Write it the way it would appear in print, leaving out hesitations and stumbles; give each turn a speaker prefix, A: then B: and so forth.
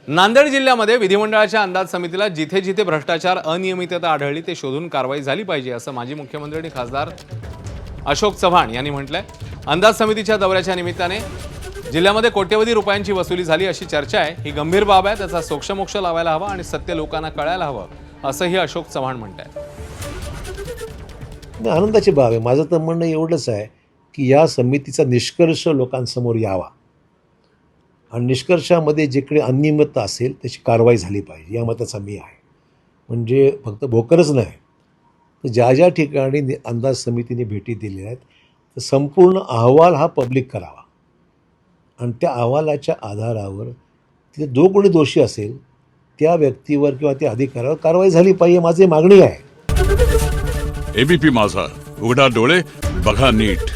A: नांदेड जिल्ह्यामध्ये विधिमंडळाच्या अंदाज समितीला जिथे जिथे भ्रष्टाचार अनियमितता आढळली ते शोधून कारवाई झाली पाहिजे असं माजी मुख्यमंत्री आणि खासदार अशोक चव्हाण यांनी म्हटलंय। अंदाज समितीच्या दौऱ्याच्या निमित्ताने जिल्ह्यामध्ये कोट्यवधी रुपयांची वसुली झाली अशी चर्चा आहे। ही गंभीर बाब आहे, त्याचा सोक्षमोक्ष लावायला हवा आणि सत्य लोकांना कळायला हवं असंही अशोक चव्हाण म्हणतात।
B: आनंदाची बाब आहे। माझं तर म्हणणं एवढंच आहे की या समितीचा निष्कर्ष लोकांसमोर यावा आणि निष्कर्षामध्ये जिकडे अनियमितता असेल त्याची कारवाई झाली पाहिजे या मताचा मी आहे। म्हणजे फक्त भोकरच नाही, तर ज्या ज्या ठिकाणी अंदाज समितीने भेटी दिलेल्या आहेत तर संपूर्ण अहवाल हा पब्लिक करावा आणि त्या अहवालाच्या आधारावर तिथे जो कोणी दोषी असेल त्या व्यक्तीवर किंवा त्या अधिकाऱ्यावर कारवाई झाली पाहिजे, माझी मागणी आहे।
C: एबीपी माझा, उघडा डोळे बघा नीट।